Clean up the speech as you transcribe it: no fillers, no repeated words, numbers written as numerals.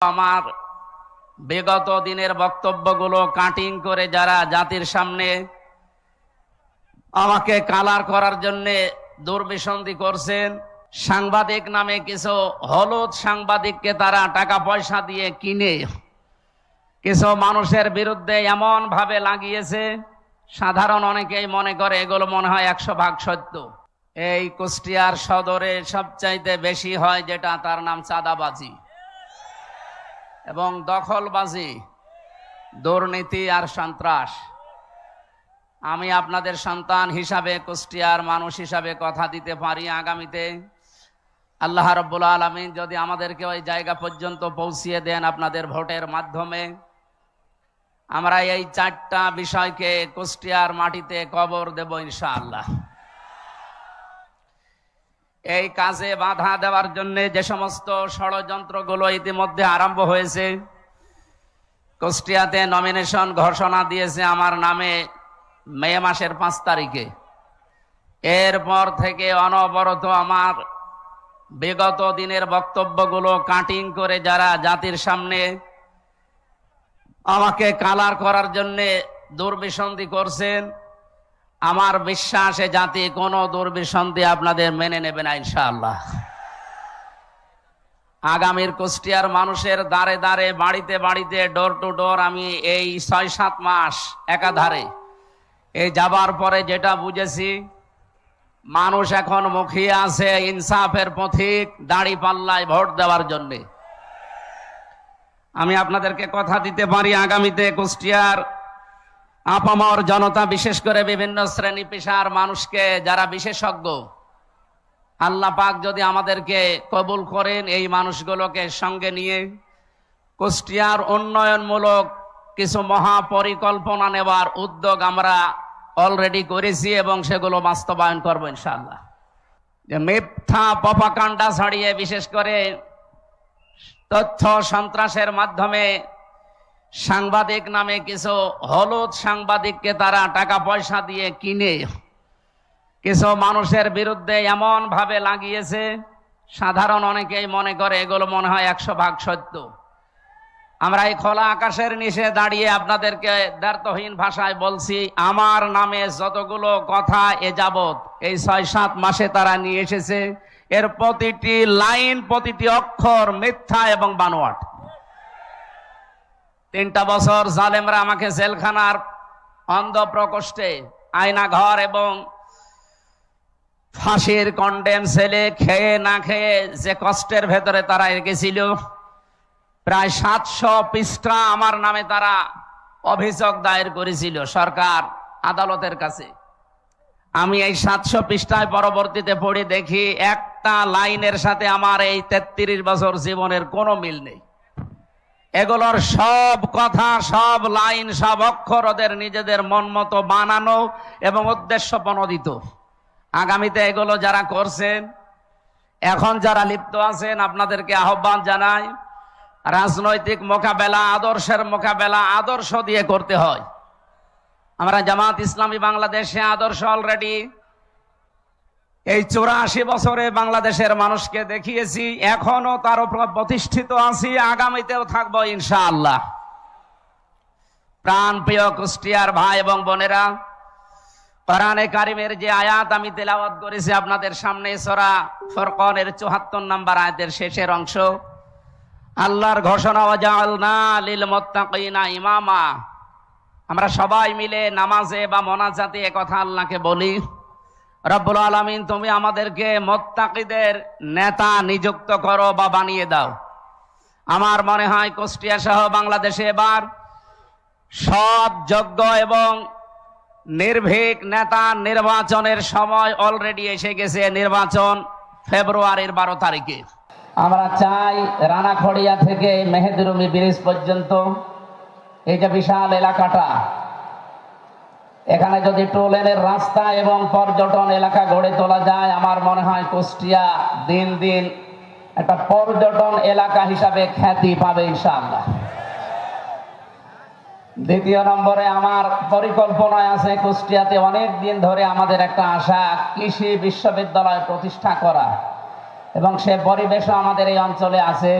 আমার বিগত দিনের বক্তব্যগুলো কাটিং করে যারা জাতির সামনে আমাকে কালার করার জন্য দুর্বিসন্ধি করছেন, সাংবাদিক নামে কিছু হলুদ সাংবাদিককে তারা টাকা পয়সা দিয়ে কিনে কিছু মানুষের বিরুদ্ধে এমন ভাবে লাগিয়েছে, সাধারণ অনেকেই মনে করে এগুলো মনে হয় 100% সত্য। এই কুষ্টিয়ার সদরে সবচাইতে বেশি হয় যেটা, তার নাম চাঁদাবাজি এবং দখলবাজি, দুর্নীতি আর সন্ত্রাস। আমি আপনাদের সন্তান হিসাবে, কুষ্টিয়ার মানুষ হিসাবে কথা দিতে পারি, আগামীতে আল্লাহ রাব্বুল আলামিন যদি আমাদেরকে ওই জায়গা পর্যন্ত পৌঁছিয়ে দেন আপনাদের ভোটের মাধ্যমে, আমরা এই 4টা বিষয়কে কুষ্টিয়ার মাটিতে কবর দেব ইনশাআল্লাহ। এই কাজে বাধা দেওয়ার জন্য যে সমস্ত ষড়যন্ত্রগুলো ইতিমধ্যে আরম্ভ হয়েছে, কুষ্টিয়াতে নমিনেশন ঘোষণা দিয়েছে আমার নামে মে মাসের 5 তারিখে। এরপর থেকে অনবরত আমার বিগত দিনের বক্তব্যগুলো কাটিং করে যারা জাতির সামনে আমাকে কালার করার জন্য দুর্বিসন্ধি করছেন, আমার বিশ্বাসে জাতি কোনো দুর্বিসন্ধি আপনাদের মেনে নেবে না ইনশাআল্লাহ। আগামীর কুষ্টিয়ার মানুষের দাঁড়ে দাঁড়ে, বাড়িতে বাড়িতে, ডোর টু ডোর আমি এই 6-7 মাস একাধারে এই যাবার পরে যেটা বুঝেছি, মানুষ এখন মুখিয়ে আছে ইনসাফের পথিক, দাড়ি পাল্লায় ভোট দেওয়ার জন্য। আমি আপনাদেরকে কথা দিতে পারি, আগামীতে কুষ্টিয়ার আপামর জনতা, বিশেষ করে বিভিন্ন শ্রেণী পেশার মানুষকে যারা বিশেষজ্ঞ, আল্লাহ পাক যদি আমাদেরকে কবুল করেন, এই মানুষগুলোকে সঙ্গে নিয়ে কুষ্টিয়ার উন্নয়নমূলক কিছু মহাপরিকল্পনা নেওয়ার উদ্যোগ আমরা অলরেডি করেছি এবং সেগুলো বাস্তবায়ন করব ইনশাআল্লাহ। যে মিথ্যা প্রপাগান্ডা ছড়িয়ে, বিশেষ করে তথ্য সন্ত্রাসের মাধ্যমে সাংবাদিক নামে কিছু হলুদ সাংবাদিককে তারা টাকা পয়সা দিয়ে কিনে কিছু মানুষের বিরুদ্ধে এমন ভাবে লাগিয়েছে, সাধারণ অনেকেই মনে করে এগুলো মনে হয় 100% সত্য। আমরা এই খোলা আকাশের নিচে দাঁড়িয়ে আপনাদেরকে দ্ব্যর্থহীন ভাষায় বলছি, আমার নামে যতগুলো কথা এ যাবৎ এই 6-7 মাসে তারা নিয়ে এসেছে, এর প্রতিটি লাইন, প্রতিটি অক্ষর মিথ্যা এবং বানোয়াট। 3টা বছর জালেমরা আমাকে জেলখানার অন্ধ প্রকোষ্ঠে, আয়না ঘর এবং ফাঁসির কন্ডেম সেলে খেয়ে না খেয়ে যে কষ্টের ভেতরে তারা রেখেছিল, প্রায় 700 পৃষ্ঠা আমার নামে তারা অভিযোগ দায়ের করেছিল সরকার আদালতের কাছে। আমি এই 700 পৃষ্ঠায় পরবর্তীতে পড়ে দেখি একটা লাইনের সাথে আমার এই 33 বছর জীবনের কোনো মিল নেই। এগুলোর সব কথা, সব লাইন, সব অক্ষর ওদের নিজেদের মন মতো বানানো এবং উদ্দেশ্য প্রণোদিত। আগামীতে এগুলো যারা করছেন, এখন যারা লিপ্ত আছেন, আপনাদেরকে আহ্বান জানাই, রাজনৈতিক মোকাবেলা, আদর্শের মোকাবেলা আদর্শ দিয়ে করতে হয়। আমরা জামাত ইসলামী বাংলাদেশে আদর্শ অলরেডি এই 84 বছরে বাংলাদেশের মানুষকে দেখিয়েছি, এখনো তার উপর প্রতিষ্ঠিত আছি, আগামীতেও থাকবো ইনশাআল্লাহ। প্রাণ প্রিয় কুষ্টিয়ার ভাই এবং বোনেরা, কোরআনে কারিমের যে আয়াত আমি তেলাওয়াত করেছি আপনাদের সামনে, সূরা ফুরকানের 74 নম্বর আয়াতের শেষের অংশ, আল্লাহর ঘোষণা, ওয়াজআলনা লিল মুত্তাকিনা ইমামা। আমরা সবাই মিলে নামাজে বা মোনাজাতে একথা আল্লাহকে বলি, রব্বুল আলামিন তুমি আমাদেরকে মুত্তাকিদের নেতা নিযুক্ত করো বা বানিয়ে দাও। আমার মনে হয় কুষ্টিয়া সহ বাংলাদেশে এবার সৎ, যোগ্য এবং নির্ভীক নেতা নির্বাচনের সময় অলরেডি এসে গেছে। নির্বাচন ফেব্রুয়ারির 12 তারিখে। আমরা চাই রানাখড়িয়া থেকে মেহেদুরুমি ব্রিজ পর্যন্ত এই যে বিশাল এলাকাটা, এখানে যদি টোলেনের রাস্তা এবং পর্যটন এলাকা গড়ে তোলা যায়, আমার মনে হয় কুষ্টিয়া দিন দিন একটা পর্যটন এলাকা হিসাবে খ্যাতি পাবে ইনশাআল্লাহ। দ্বিতীয় নম্বরে আমার পরিকল্পনায় আছে কুষ্টিয়াতে অনেক দিন ধরে আমাদের একটা আশা, কৃষি বিশ্ববিদ্যালয় প্রতিষ্ঠা করা, এবং সে পরিবেশও আমাদের এই অঞ্চলে আছে।